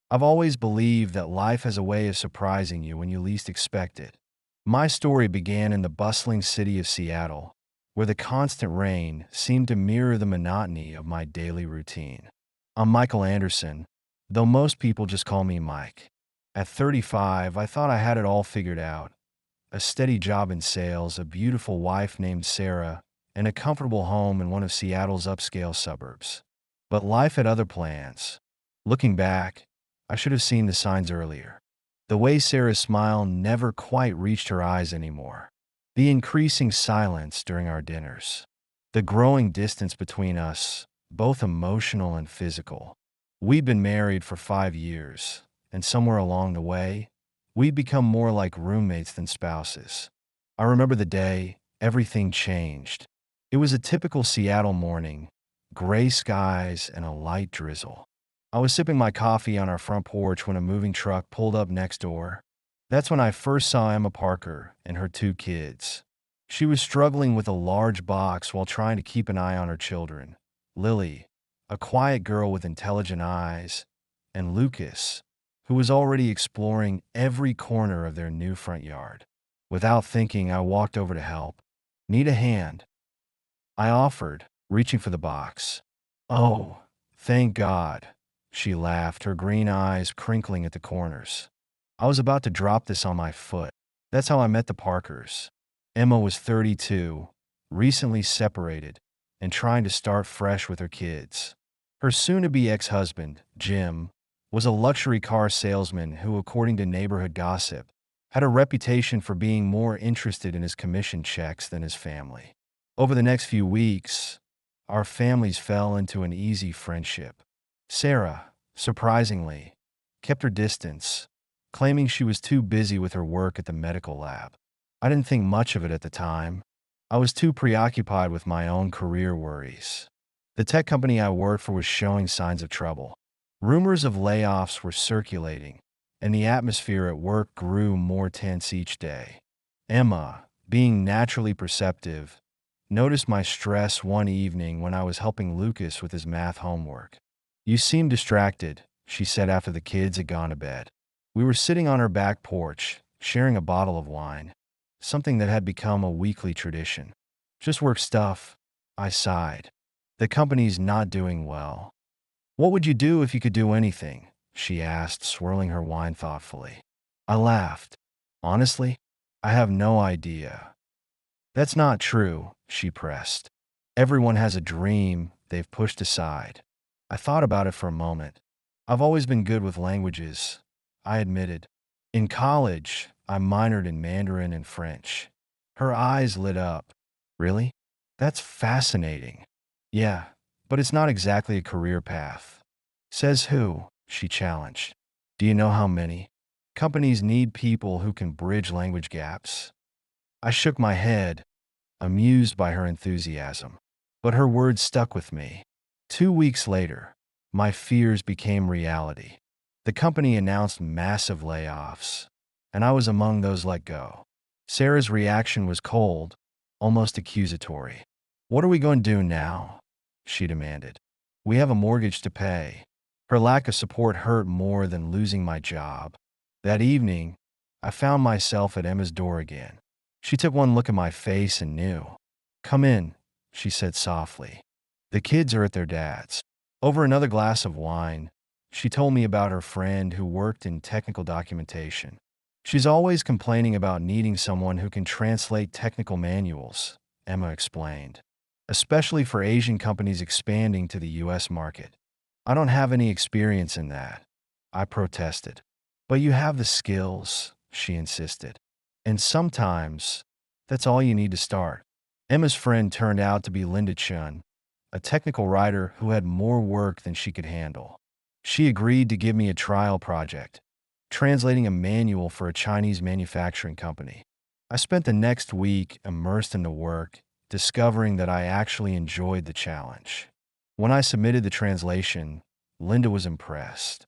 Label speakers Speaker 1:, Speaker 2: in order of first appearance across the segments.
Speaker 1: I've always believed that life has a way of surprising you when you least expect it. My story began in the bustling city of Seattle, where the constant rain seemed to mirror the monotony of my daily routine. I'm Michael Anderson, though most people just call me Mike. At 35, I thought I had it all figured out: a steady job in sales, a beautiful wife named Sarah, and a comfortable home in one of Seattle's upscale suburbs. But life had other plans. Looking back, I should have seen the signs earlier. The way Sarah's smile never quite reached her eyes anymore. The increasing silence during our dinners. The growing distance between us, both emotional and physical. We'd been married for 5 years, and somewhere along the way, we'd become more like roommates than spouses. I remember the day everything changed. It was a typical Seattle morning, gray skies and a light drizzle. I was sipping my coffee on our front porch when a moving truck pulled up next door. That's when I first saw Emma Parker and her 2 kids. She was struggling with a large box while trying to keep an eye on her children: Lily, a quiet girl with intelligent eyes, and Lucas, who was already exploring every corner of their new front yard. Without thinking, I walked over to help. "Need a hand?" I offered, reaching for the box. "Oh, thank God," she laughed, her green eyes crinkling at the corners. I was about to drop this on my foot. That's how I met the Parkers. Emma was 32, recently separated, and trying to start fresh with her kids. Her soon-to-be ex-husband, Jim, was a luxury car salesman who, according to neighborhood gossip, had a reputation for being more interested in his commission checks than his family. Over the next few weeks, our families fell into an easy friendship. Sarah, surprisingly, kept her distance, claiming she was too busy with her work at the medical lab. I didn't think much of it at the time. I was too preoccupied with my own career worries. The tech company I worked for was showing signs of trouble. Rumors of layoffs were circulating, and the atmosphere at work grew more tense each day. Emma, being naturally perceptive, noticed my stress one evening when I was helping Lucas with his math homework. "You seem distracted," she said after the kids had gone to bed. We were sitting on her back porch, sharing a bottle of wine, something that had become a weekly tradition. "Just work stuff," I sighed. "The company's not doing well." "What would you do if you could do anything?" she asked, swirling her wine thoughtfully. I laughed. "Honestly, I have no idea." "That's not true," she pressed. "Everyone has a dream they've pushed aside." I thought about it for a moment. "I've always been good with languages," I admitted. "In college, I minored in Mandarin and French." Her eyes lit up. "Really? That's fascinating." "Yeah, but it's not exactly a career path." "Says who?" she challenged. "Do you know how many companies need people who can bridge language gaps?" I shook my head, amused by her enthusiasm. But her words stuck with me. 2 weeks later, my fears became reality. The company announced massive layoffs, and I was among those let go. Sarah's reaction was cold, almost accusatory. "What are we going to do now?" she demanded. "We have a mortgage to pay." Her lack of support hurt more than losing my job. That evening, I found myself at Emma's door again. She took one look at my face and knew. "Come in," she said softly. "The kids are at their dad's." Over another glass of wine, she told me about her friend who worked in technical documentation. "She's always complaining about needing someone who can translate technical manuals," Emma explained, "especially for Asian companies expanding to the U.S. market." "I don't have any experience in that," I protested. "But you have the skills," she insisted. "And sometimes, that's all you need to start." Emma's friend turned out to be Linda Chun, a technical writer who had more work than she could handle. She agreed to give me a trial project, translating a manual for a Chinese manufacturing company. I spent the next week immersed in the work, discovering that I actually enjoyed the challenge. When I submitted the translation, Linda was impressed.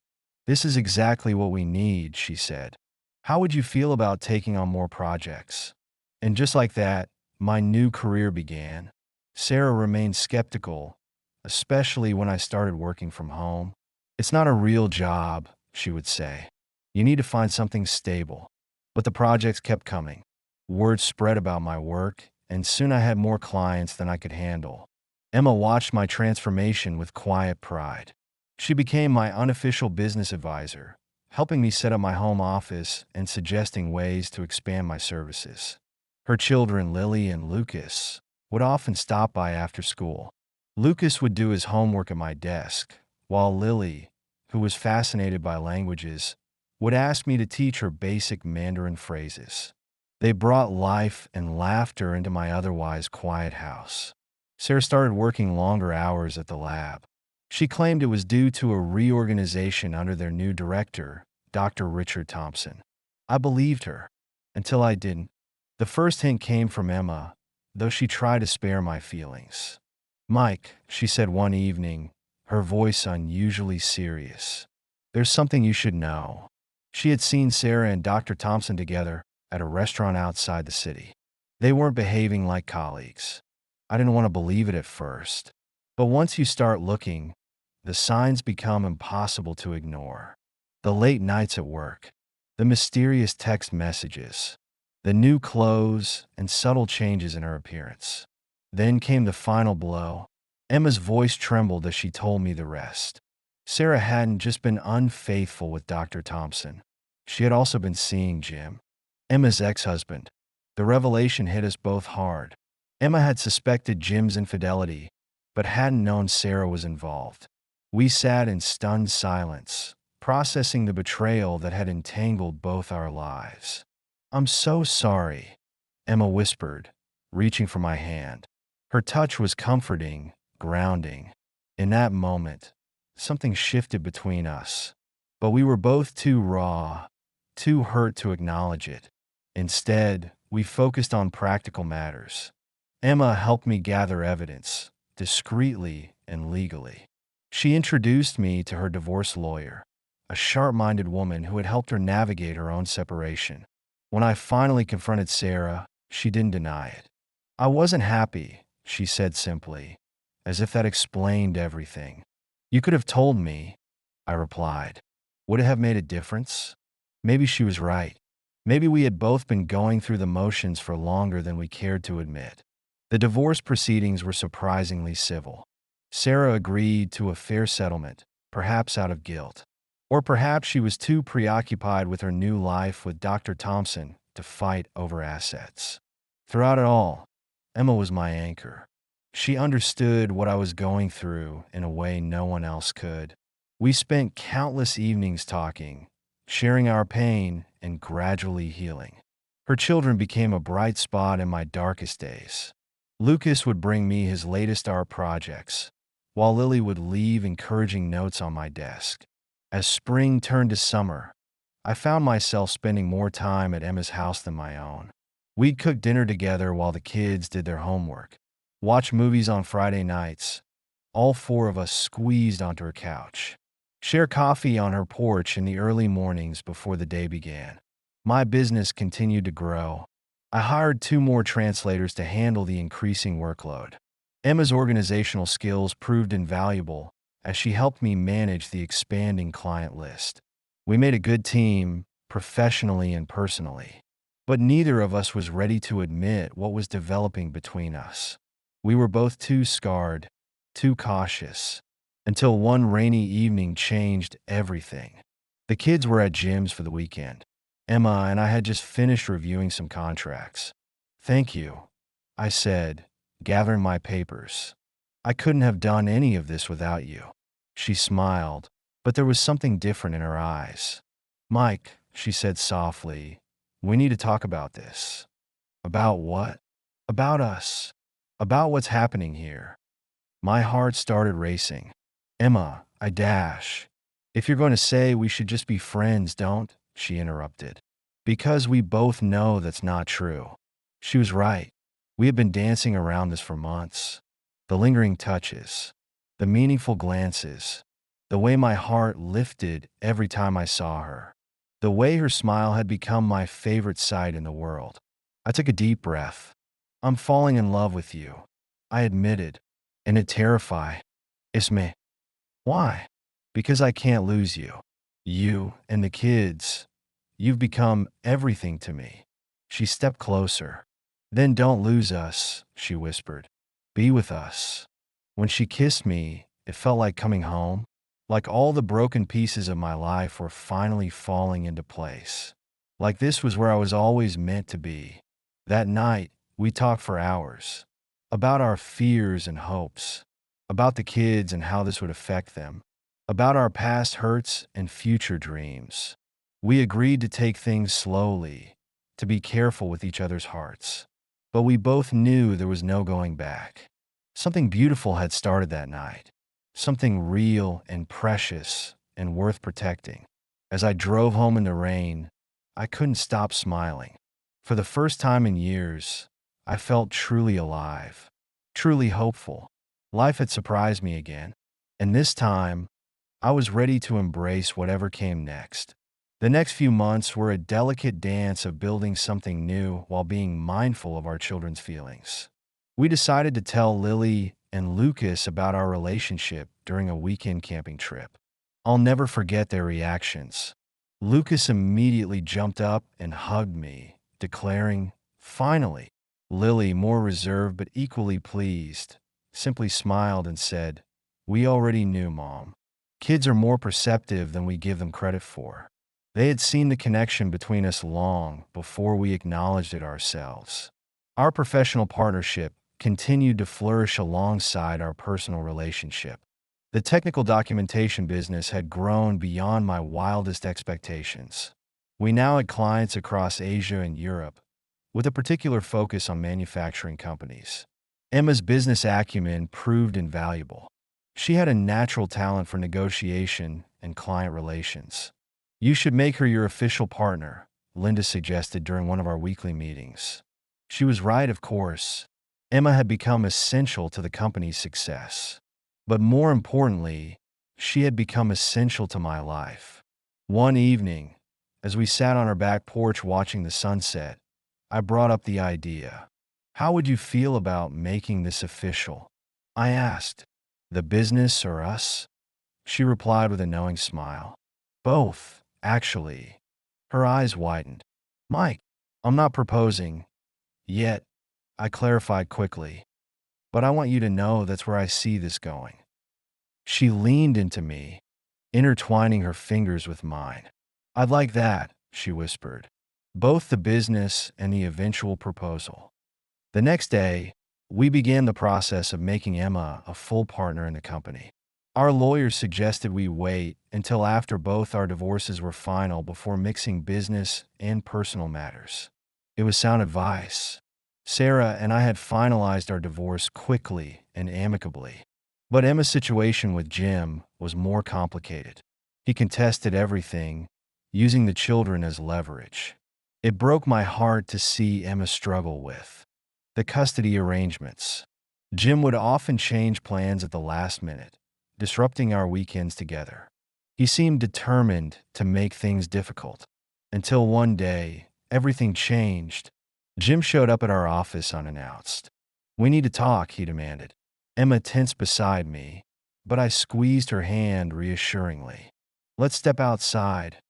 Speaker 1: "This is exactly what we need," she said. "How would you feel about taking on more projects?" And just like that, my new career began. Sarah remained skeptical, especially when I started working from home. "It's not a real job," she would say. You need to find something stable. But the projects kept coming. Word spread about my work, and soon I had more clients than I could handle. Emma watched my transformation with quiet pride. She became my unofficial business advisor, helping me set up my home office and suggesting ways to expand my services. Her children, Lily and Lucas, would often stop by after school. Lucas would do his homework at my desk, while Lily, who was fascinated by languages, would ask me to teach her basic Mandarin phrases. They brought life and laughter into my otherwise quiet house. Sarah started working longer hours at the lab. She claimed it was due to a reorganization under their new director, Dr. Richard Thompson. I believed her, until I didn't. The first hint came from Emma, though she tried to spare my feelings. Mike, she said one evening, her voice unusually serious. There's something you should know. She had seen Sarah and Dr. Thompson together at a restaurant outside the city. They weren't behaving like colleagues. I didn't want to believe it at first. But once you start looking, the signs become impossible to ignore. The late nights at work, the mysterious text messages, the new clothes, and subtle changes in her appearance. Then came the final blow. Emma's voice trembled as she told me the rest. Sarah hadn't just been unfaithful with Dr. Thompson. She had also been seeing Jim, Emma's ex-husband. The revelation hit us both hard. Emma had suspected Jim's infidelity, but hadn't known Sarah was involved. We sat in stunned silence, processing the betrayal that had entangled both our lives. I'm so sorry, Emma whispered, reaching for my hand. Her touch was comforting, grounding. In that moment, something shifted between us, but we were both too raw, too hurt to acknowledge it. Instead, we focused on practical matters. Emma helped me gather evidence, discreetly and legally. She introduced me to her divorce lawyer, a sharp-minded woman who had helped her navigate her own separation. When I finally confronted Sarah, she didn't deny it. I wasn't happy, she said simply, as if that explained everything. You could have told me, I replied. Would it have made a difference? Maybe she was right. Maybe we had both been going through the motions for longer than we cared to admit. The divorce proceedings were surprisingly civil. Sarah agreed to a fair settlement, perhaps out of guilt. Or perhaps she was too preoccupied with her new life with Dr. Thompson to fight over assets. Throughout it all, Emma was my anchor. She understood what I was going through in a way no one else could. We spent countless evenings talking, sharing our pain and gradually healing. Her children became a bright spot in my darkest days. Lucas would bring me his latest art projects, while Lily would leave encouraging notes on my desk. As spring turned to summer, I found myself spending more time at Emma's house than my own. We'd cook dinner together while the kids did their homework, watch movies on Friday nights, all four of us squeezed onto her couch, share coffee on her porch in the early mornings before the day began. My business continued to grow. I hired 2 more translators to handle the increasing workload. Emma's organizational skills proved invaluable as she helped me manage the expanding client list. We made a good team, professionally and personally, but neither of us was ready to admit what was developing between us. We were both too scarred, too cautious, until one rainy evening changed everything. The kids were at Jim's for the weekend. Emma and I had just finished reviewing some contracts. Thank you, I said, gathering my papers. I couldn't have done any of this without you. She smiled, but there was something different in her eyes. Mike, she said softly, we need to talk about this. About what? About us. About what's happening here. My heart started racing. Emma, I dash. If you're going to say we should just be friends, don't, she interrupted. Because we both know that's not true. She was right. We had been dancing around this for months. The lingering touches, the meaningful glances, the way my heart lifted every time I saw her, the way her smile had become my favorite sight in the world. I took a deep breath. I'm falling in love with you, I admitted, and it terrified. It's me. Why? Because I can't lose you. You and the kids, you've become everything to me. She stepped closer. Then don't lose us, she whispered. Be with us. When she kissed me, it felt like coming home, like all the broken pieces of my life were finally falling into place. Like this was where I was always meant to be. That night, we talked for hours about our fears and hopes, about the kids and how this would affect them, about our past hurts and future dreams. We agreed to take things slowly, to be careful with each other's hearts. But we both knew there was no going back. Something beautiful had started that night, something real and precious and worth protecting. As I drove home in the rain, I couldn't stop smiling. For the first time in years, I felt truly alive, truly hopeful. Life had surprised me again, and this time, I was ready to embrace whatever came next. The next few months were a delicate dance of building something new while being mindful of our children's feelings. We decided to tell Lily and Lucas about our relationship during a weekend camping trip. I'll never forget their reactions. Lucas immediately jumped up and hugged me, declaring, "Finally." Lily, more reserved but equally pleased, simply smiled and said, "We already knew, Mom." Kids are more perceptive than we give them credit for. They had seen the connection between us long before we acknowledged it ourselves. Our professional partnership continued to flourish alongside our personal relationship. The technical documentation business had grown beyond my wildest expectations. We now had clients across Asia and Europe, with a particular focus on manufacturing companies. Emma's business acumen proved invaluable. She had a natural talent for negotiation and client relations. You should make her your official partner, Linda suggested during one of our weekly meetings. She was right, of course. Emma had become essential to the company's success. But more importantly, she had become essential to my life. One evening, as we sat on our back porch watching the sunset, I brought up the idea. How would you feel about making this official? I asked. The business or us? She replied with a knowing smile. Both, actually. Her eyes widened. Mike, I'm not proposing. Yet, I clarified quickly. But I want you to know that's where I see this going. She leaned into me, intertwining her fingers with mine. I'd like that, she whispered. Both the business and the eventual proposal. The next day, we began the process of making Emma a full partner in the company. Our lawyers suggested we wait until after both our divorces were final before mixing business and personal matters. It was sound advice. Sarah and I had finalized our divorce quickly and amicably. But Emma's situation with Jim was more complicated. He contested everything, using the children as leverage. It broke my heart to see Emma struggle with the custody arrangements. Jim would often change plans at the last minute, disrupting our weekends together. He seemed determined to make things difficult. Until one day, everything changed. Jim showed up at our office unannounced. We need to talk, he demanded. Emma tensed beside me, but I squeezed her hand reassuringly. Let's step outside,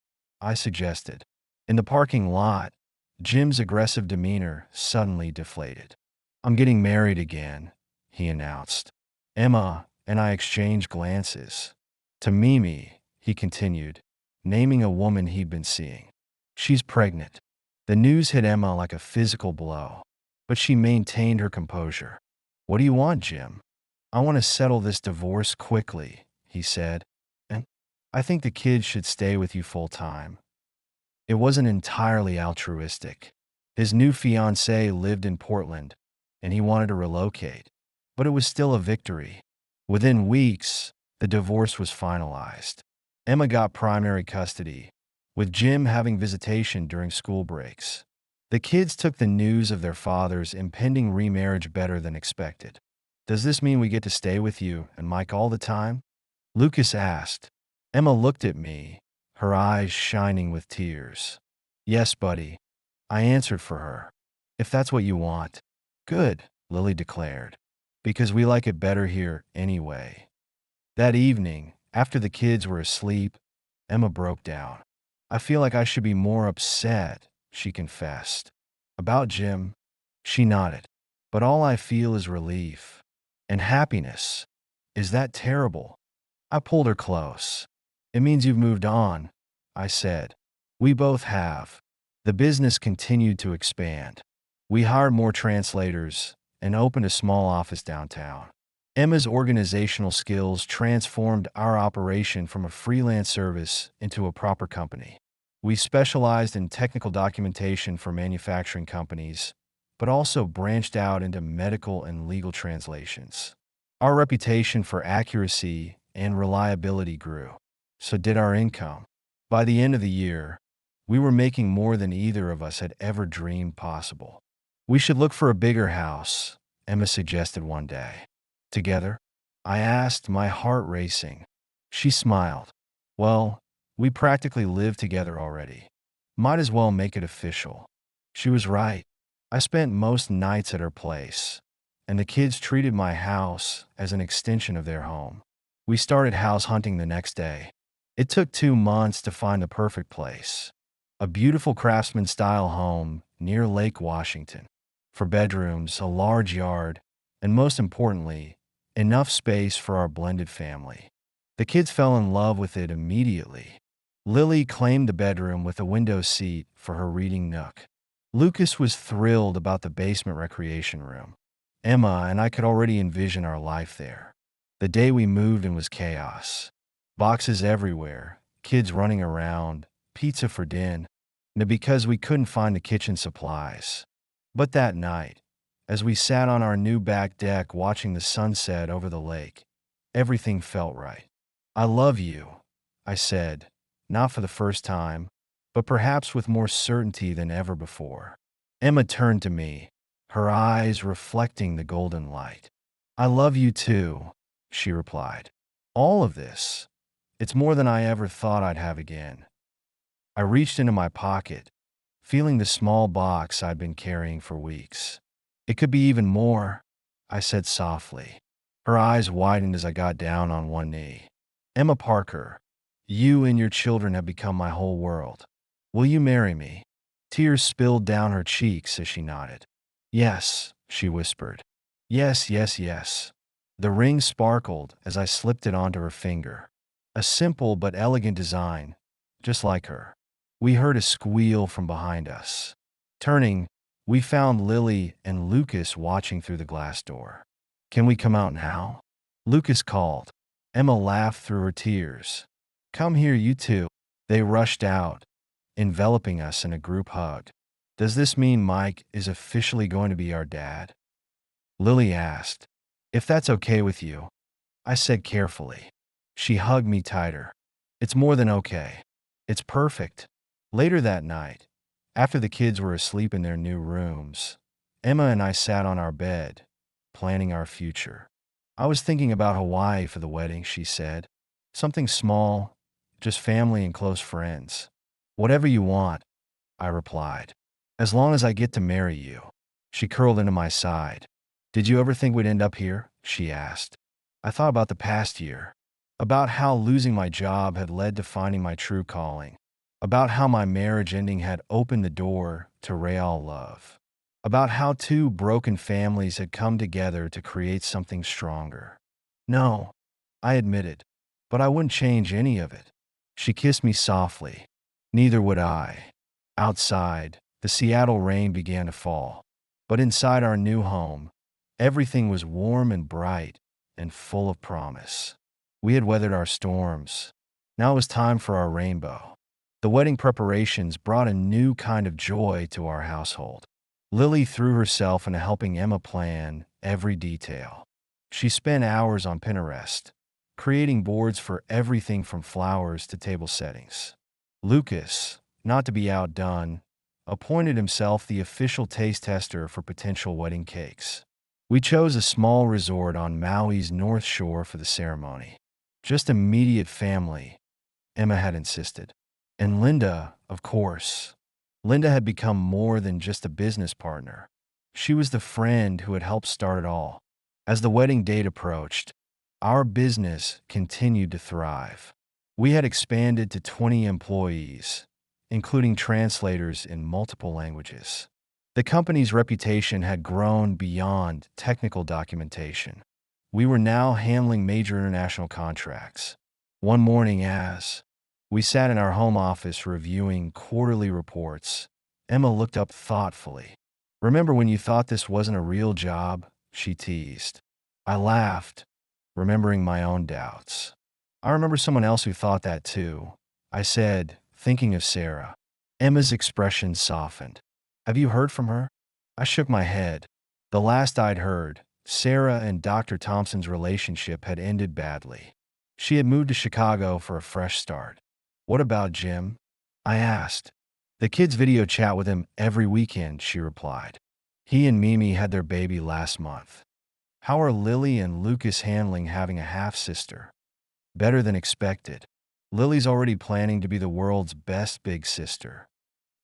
Speaker 1: I suggested. In the parking lot, Jim's aggressive demeanor suddenly deflated. I'm getting married again, he announced. Emma and I exchanged glances. To Mimi, he continued, naming a woman he'd been seeing. She's pregnant. The news hit Emma like a physical blow, but she maintained her composure. What do you want, Jim? I want to settle this divorce quickly, he said, and I think the kids should stay with you full time. It wasn't entirely altruistic. His new fiancée lived in Portland, and he wanted to relocate, but it was still a victory. Within weeks, the divorce was finalized. Emma got primary custody, with Jim having visitation during school breaks. The kids took the news of their father's impending remarriage better than expected. Does this mean we get to stay with you and Mike all the time? Lucas asked. Emma looked at me, her eyes shining with tears. Yes, buddy, I answered for her. If that's what you want. Good, Lily declared, because we like it better here anyway. That evening, after the kids were asleep, Emma broke down. I feel like I should be more upset, she confessed. About Jim? She nodded. But all I feel is relief and happiness. Is that terrible? I pulled her close. It means you've moved on, I said. We both have. The business continued to expand. We hired more translators and opened a small office downtown. Emma's organizational skills transformed our operation from a freelance service into a proper company. We specialized in technical documentation for manufacturing companies, but also branched out into medical and legal translations. Our reputation for accuracy and reliability grew. So did our income. By the end of the year, we were making more than either of us had ever dreamed possible. We should look for a bigger house, Emma suggested one day. Together? I asked, my heart racing. She smiled. Well, we practically live together already. Might as well make it official. She was right. I spent most nights at her place, and the kids treated my house as an extension of their home. We started house hunting the next day. It took 2 months to find the perfect place. A beautiful craftsman-style home near Lake Washington. For bedrooms, a large yard, and most importantly, enough space for our blended family. The kids fell in love with it immediately. Lily claimed the bedroom with a window seat for her reading nook. Lucas was thrilled about the basement recreation room. Emma and I could already envision our life there. The day we moved in was chaos. Boxes everywhere, kids running around, pizza for din, and because we couldn't find the kitchen supplies. But that night, as we sat on our new back deck watching the sunset over the lake, everything felt right. I love you, I said, not for the first time, but perhaps with more certainty than ever before. Emma turned to me, her eyes reflecting the golden light. I love you too, she replied. All of this. It's more than I ever thought I'd have again. I reached into my pocket, feeling the small box I'd been carrying for weeks. It could be even more, I said softly. Her eyes widened as I got down on one knee. Emma Parker, you and your children have become my whole world. Will you marry me? Tears spilled down her cheeks as she nodded. Yes, she whispered. Yes, yes, yes. The ring sparkled as I slipped it onto her finger. A simple but elegant design, just like her. We heard a squeal from behind us. Turning, we found Lily and Lucas watching through the glass door. Can we come out now? Lucas called. Emma laughed through her tears. Come here, you two. They rushed out, enveloping us in a group hug. Does this mean Mike is officially going to be our dad? Lily asked. If that's okay with you, I said carefully. She hugged me tighter. It's more than okay. It's perfect. Later that night, after the kids were asleep in their new rooms, Emma and I sat on our bed, planning our future. I was thinking about Hawaii for the wedding, she said. Something small, just family and close friends. Whatever you want, I replied. As long as I get to marry you. She curled into my side. Did you ever think we'd end up here? She asked. I thought about the past year, about how losing my job had led to finding my true calling, about how my marriage ending had opened the door to real love, about how 2 broken families had come together to create something stronger. No, I admitted, but I wouldn't change any of it. She kissed me softly. Neither would I. Outside, the Seattle rain began to fall, but inside our new home, everything was warm and bright and full of promise. We had weathered our storms. Now it was time for our rainbow. The wedding preparations brought a new kind of joy to our household. Lily threw herself into helping Emma plan every detail. She spent hours on Pinterest, creating boards for everything from flowers to table settings. Lucas, not to be outdone, appointed himself the official taste tester for potential wedding cakes. We chose a small resort on Maui's North Shore for the ceremony. Just immediate family, Emma had insisted. And Linda, of course. Linda had become more than just a business partner. She was the friend who had helped start it all. As the wedding date approached, our business continued to thrive. We had expanded to 20 employees, including translators in multiple languages. The company's reputation had grown beyond technical documentation. We were now handling major international contracts. One morning, as we sat in our home office reviewing quarterly reports, Emma looked up thoughtfully. "Remember when you thought this wasn't a real job?" she teased. I laughed, remembering my own doubts. "I remember someone else who thought that too," I said, thinking of Sarah. Emma's expression softened. "Have you heard from her?" I shook my head. The last I'd heard, Sarah and Dr. Thompson's relationship had ended badly. She had moved to Chicago for a fresh start. "What about Jim?" I asked. "The kids video chat with him every weekend," she replied. "He and Mimi had their baby last month." "How are Lily and Lucas handling having a half-sister?" "Better than expected. Lily's already planning to be the world's best big sister."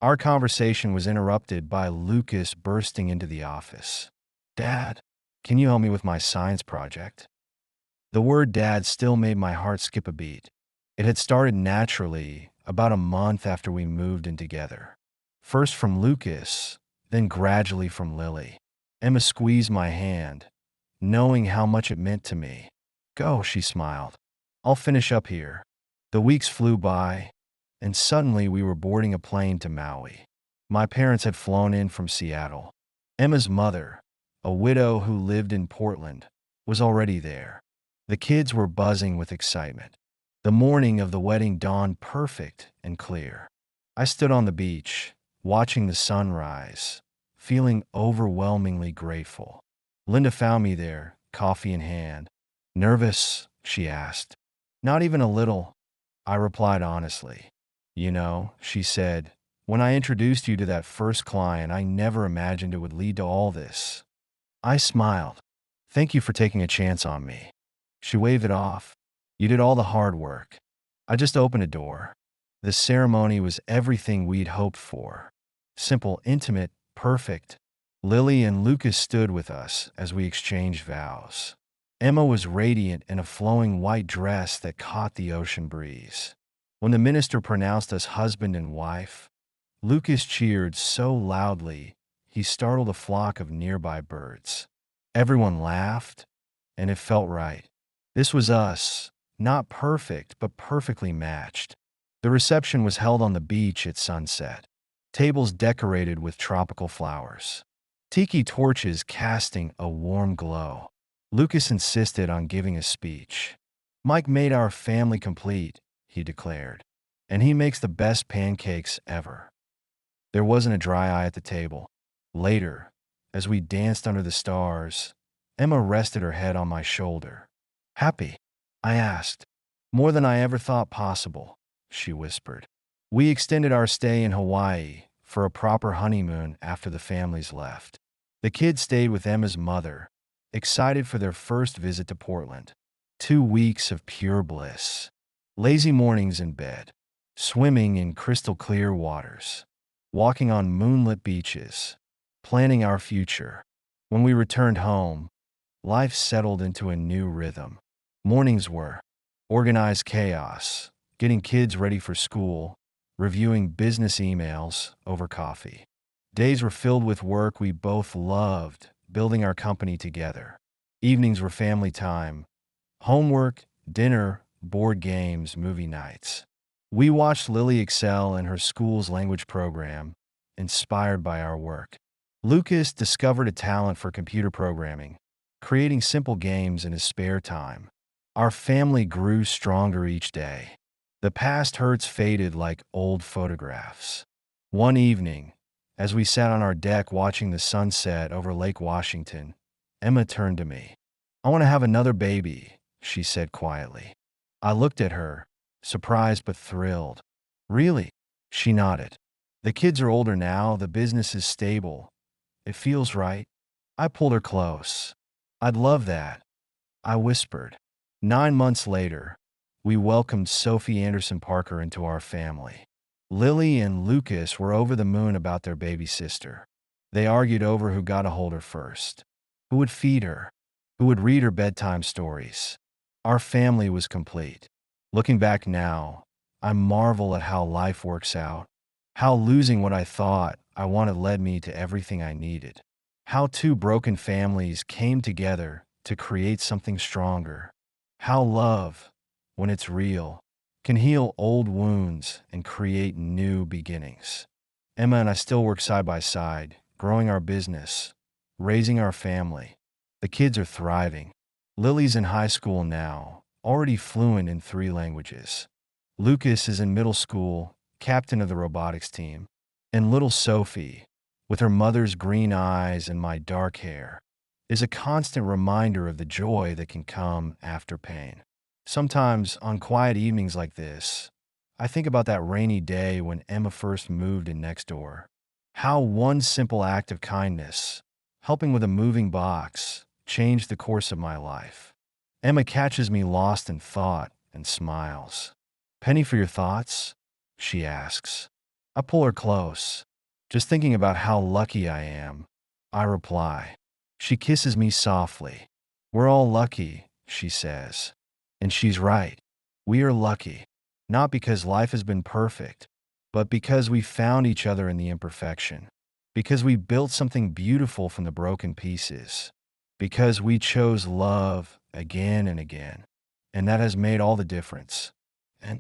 Speaker 1: Our conversation was interrupted by Lucas bursting into the office. "Dad, can you help me with my science project?" The word dad still made my heart skip a beat. It had started naturally about a month after we moved in together. First from Lucas, then gradually from Lily. Emma squeezed my hand, knowing how much it meant to me. "Go," she smiled. "I'll finish up here." The weeks flew by, and suddenly we were boarding a plane to Maui. My parents had flown in from Seattle. Emma's mother, a widow who lived in Portland, was already there. The kids were buzzing with excitement. The morning of the wedding dawned perfect and clear. I stood on the beach, watching the sun rise, feeling overwhelmingly grateful. Linda found me there, coffee in hand. "Nervous?" she asked. "Not even a little," I replied honestly. "You know," she said, "when I introduced you to that first client, I never imagined it would lead to all this." I smiled. "Thank you for taking a chance on me." She waved it off. "You did all the hard work. I just opened a door." The ceremony was everything we'd hoped for. Simple, intimate, perfect. Lily and Lucas stood with us as we exchanged vows. Emma was radiant in a flowing white dress that caught the ocean breeze. When the minister pronounced us husband and wife, Lucas cheered so loudly he startled a flock of nearby birds. Everyone laughed, and it felt right. This was us, not perfect, but perfectly matched. The reception was held on the beach at sunset. Tables decorated with tropical flowers. Tiki torches casting a warm glow. Lucas insisted on giving a speech. "Mike made our family complete," he declared, "and he makes the best pancakes ever." There wasn't a dry eye at the table. Later, as we danced under the stars, Emma rested her head on my shoulder. "Happy?" I asked. "More than I ever thought possible," she whispered. We extended our stay in Hawaii for a proper honeymoon after the families left. The kids stayed with Emma's mother, excited for their first visit to Portland. 2 weeks of pure bliss. Lazy mornings in bed, swimming in crystal clear waters, walking on moonlit beaches, planning our future. When we returned home, life settled into a new rhythm. Mornings were organized chaos, getting kids ready for school, reviewing business emails over coffee. Days were filled with work we both loved, building our company together. Evenings were family time, homework, dinner, board games, movie nights. We watched Lily excel in her school's language program, inspired by our work. Lucas discovered a talent for computer programming, creating simple games in his spare time. Our family grew stronger each day. The past hurts faded like old photographs. One evening, as we sat on our deck watching the sunset over Lake Washington, Emma turned to me. "I want to have another baby," she said quietly. I looked at her, surprised but thrilled. "Really?" She nodded. "The kids are older now, the business is stable. It feels right." I pulled her close. "I'd love that," I whispered. 9 months later, we welcomed Sophie Anderson Parker into our family. Lily and Lucas were over the moon about their baby sister. They argued over who got to hold her first, who would feed her, who would read her bedtime stories. Our family was complete. Looking back now, I marvel at how life works out, how losing what I thought I wanted led me to everything I needed, how two broken families came together to create something stronger, how love, when it's real, can heal old wounds and create new beginnings. Emma and I still work side by side, growing our business, raising our family. The kids are thriving. Lily's in high school now, already fluent in 3 languages. Lucas is in middle school, captain of the robotics team. And little Sophie, with her mother's green eyes and my dark hair, is a constant reminder of the joy that can come after pain. Sometimes, on quiet evenings like this, I think about that rainy day when Emma first moved in next door. How one simple act of kindness, helping with a moving box, changed the course of my life. Emma catches me lost in thought and smiles. "Penny for your thoughts?" she asks. I pull her close, just thinking about how lucky I am. I reply. She kisses me softly. "We're all lucky," she says. And she's right. We are lucky, not because life has been perfect, but because we found each other in the imperfection, because we built something beautiful from the broken pieces, because we chose love again and again. And that has made all the difference. And